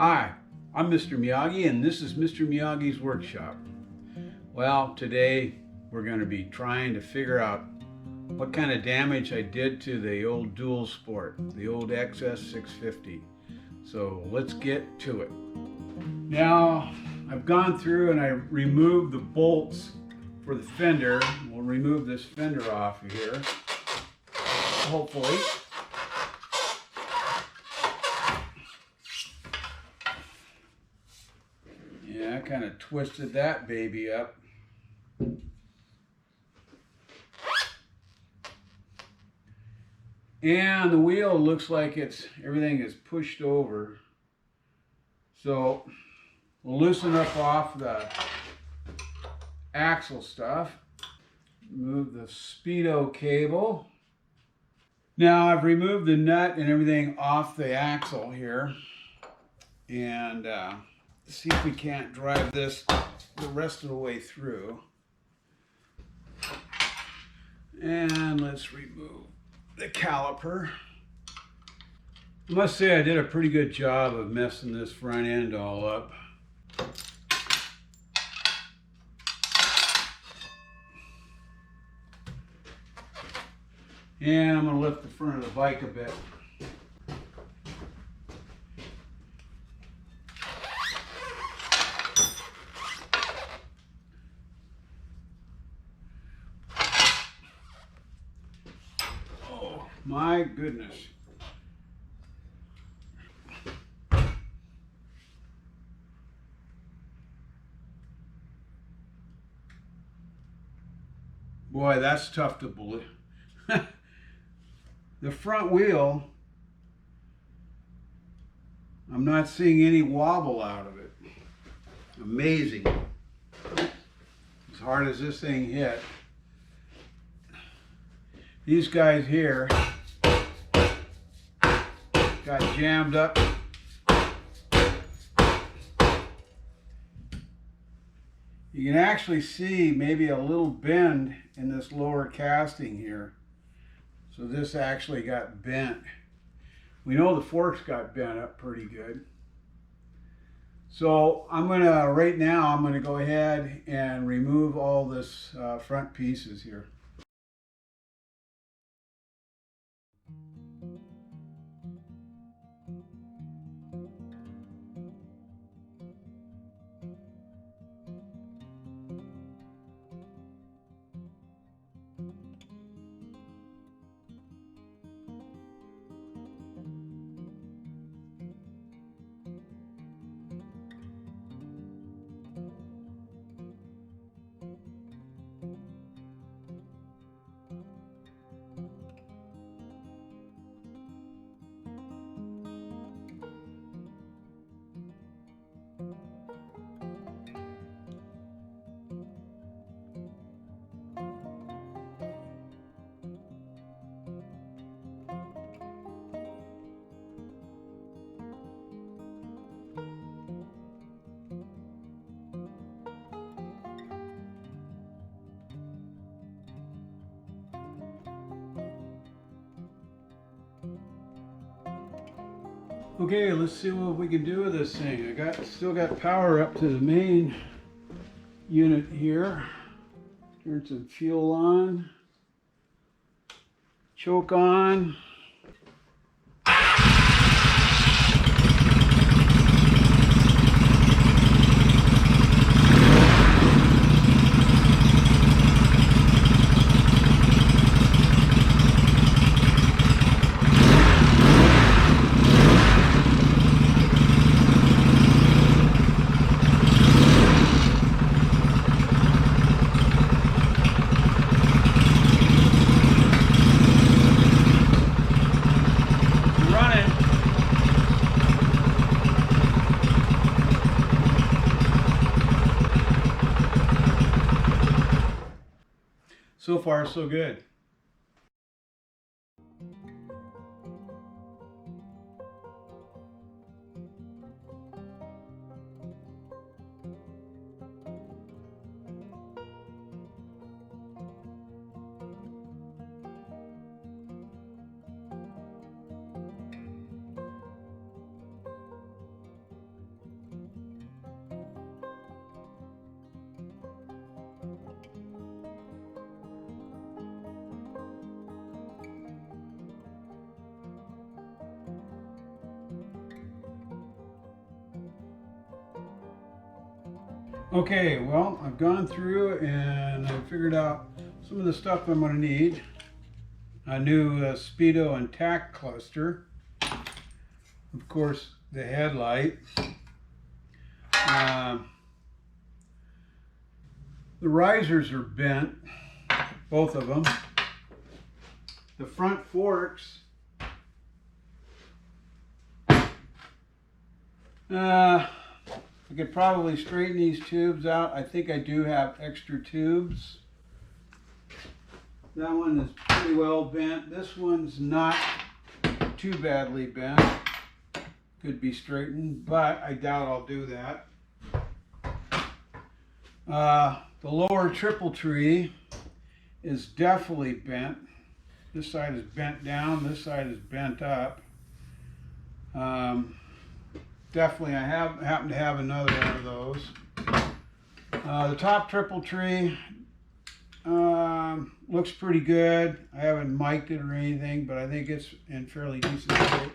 Hi, I'm Mr. Miyagi and this is Mr. Miyagi's workshop. Well, today we're going to be trying to figure out what kind of damage I did to the old Dual Sport, the old XS 650. So let's get to it. Now, I've gone through and I removed the bolts for the fender. We'll remove this fender off of here, hopefully. Yeah, I kind of twisted that baby up. And the wheel looks like everything is pushed over. So we'll loosen up off the axle stuff. Move the speedo cable. Now I've removed the nut and everything off the axle here. And see if we can't drive this the rest of the way through. And let's remove the caliper. I must say I did a pretty good job of messing this front end all up. And I'm going to lift the front of the bike a bit. Oh my goodness. Boy, that's tough to believe. The front wheel, I'm not seeing any wobble out of it. Amazing. As hard as this thing hit. These guys here got jammed up. You can actually see maybe a little bend in this lower casting here. So this actually got bent. We know the forks got bent up pretty good. So right now I'm gonna go ahead and remove all this front pieces here. Okay, let's see what we can do with this thing. Still got power up to the main unit here. Turn some fuel on. Choke on. So far, so good. Okay, well, I've gone through and I figured out some of the stuff I'm going to need. A new speedo and tack cluster. Of course, the headlight. The risers are bent, both of them. The front forks, I could probably straighten these tubes out. I think I do have extra tubes. That one is pretty well bent. This one's not too badly bent. Could be straightened, but I doubt I'll do that. The lower triple tree is definitely bent. This side is bent down, this side is bent up. Definitely, I happen to have another one of those. The top triple tree looks pretty good. I haven't mic'd it or anything, but I think it's in fairly decent shape.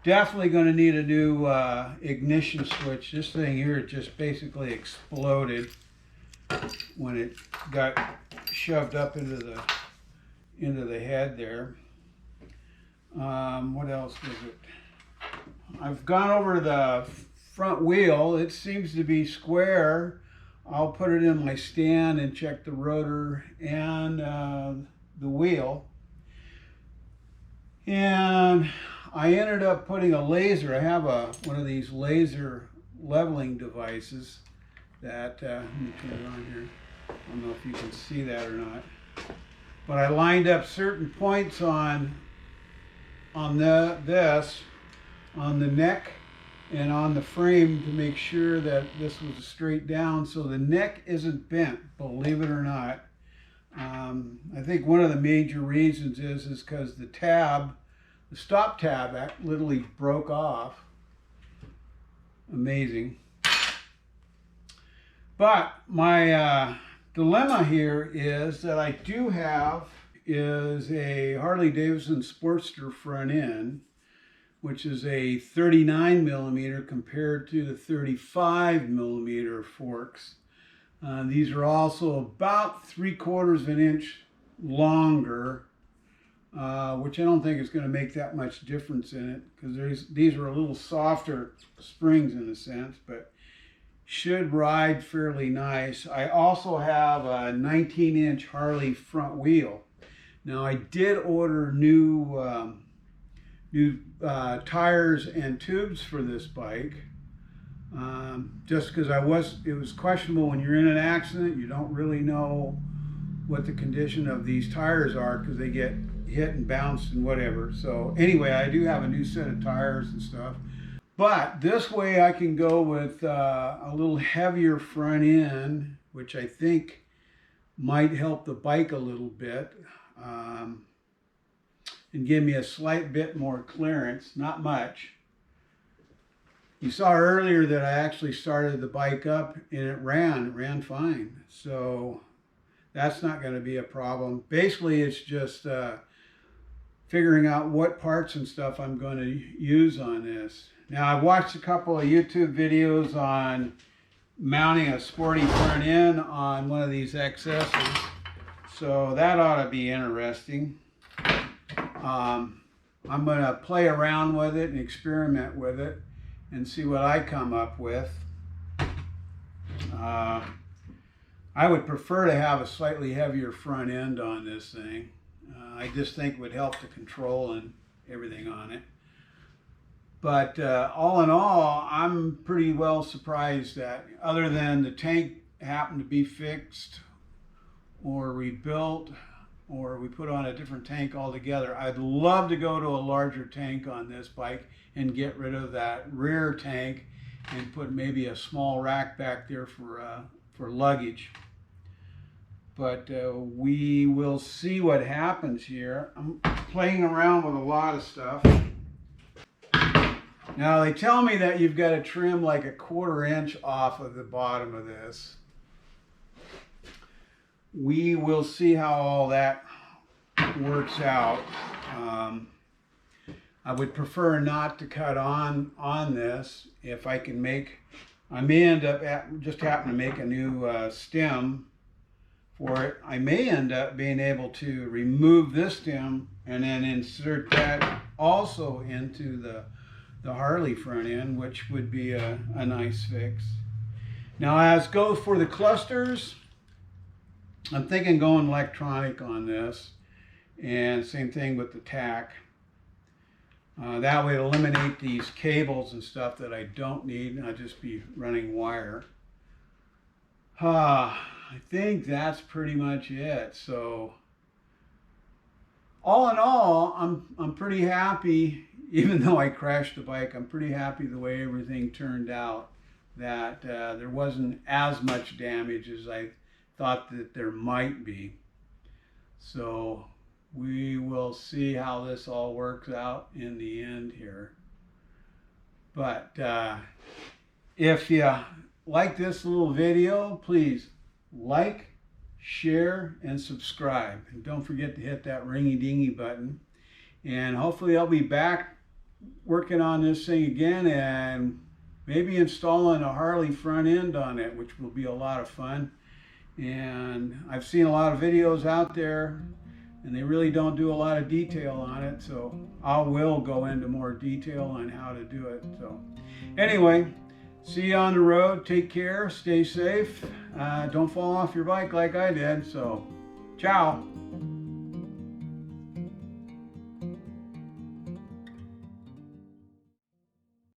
Definitely going to need a new ignition switch. This thing here just basically exploded when it got shoved up into the head there. What else was it? I've gone over the front wheel. It seems to be square. I'll put it in my stand and check the rotor and the wheel. And I ended up putting a laser. I have one of these laser leveling devices that, let me turn it on here. I don't know if you can see that or not. But I lined up certain points on this, on the neck and on the frame to make sure that this was straight down so the neck isn't bent, believe it or not. I think one of the major reasons is because the stop tab literally broke off. Amazing. But my dilemma here is that I do have is a Harley Davidson Sportster front end, which is a 39 millimeter compared to the 35 millimeter forks. These are also about 3/4 of an inch longer, which I don't think is going to make that much difference in it because these are a little softer springs in a sense, but should ride fairly nice. I also have a 19-inch Harley front wheel. Now I did order new tires and tubes for this bike, just because it was questionable. When you're in an accident, you don't really know what the condition of these tires are because they get hit and bounced and whatever. So anyway, I do have a new set of tires and stuff. But this way I can go with a little heavier front end, which I think might help the bike a little bit, and give me a slight bit more clearance, not much. You saw earlier that I actually started the bike up and it ran fine. So that's not going to be a problem. Basically, it's just figuring out what parts and stuff I'm going to use on this. Now, I've watched a couple of YouTube videos on mounting a sporty front end on one of these XSs, so that ought to be interesting. I'm going to play around with it and experiment with it and see what I come up with. I would prefer to have a slightly heavier front end on this thing. I just think it would help the control and everything on it. But all in all, I'm pretty well surprised that other than the tank happened to be fixed or rebuilt or we put on a different tank altogether. I'd love to go to a larger tank on this bike and get rid of that rear tank and put maybe a small rack back there for luggage. But we will see what happens here. I'm playing around with a lot of stuff. Now they tell me that you've got to trim like a 1/4 inch off of the bottom of this. We will see how all that works out. I would prefer not to cut on this if I can make I may end up just happen to make a new stem for it. I may end up being able to remove this stem and then insert that also into the Harley front end, which would be a nice fix. Now, as goes for the clusters, I'm thinking going electronic on this, and same thing with the tack. That way eliminate these cables and stuff that I don't need, and I'll just be running wire. I think that's pretty much it. So all in all, I'm pretty happy. Even though I crashed the bike, I'm pretty happy the way everything turned out. That there wasn't as much damage as I thought that there might be. So we will see how this all works out in the end here. But if you like this little video, please like, share, and subscribe. And don't forget to hit that ringy-dingy button. And hopefully I'll be back working on this thing again and maybe installing a Harley front end on it, which will be a lot of fun. And I've seen a lot of videos out there and they really don't do a lot of detail on it, so I will go into more detail on how to do it. So anyway, see you on the road. Take care, stay safe, don't fall off your bike like I did. So ciao.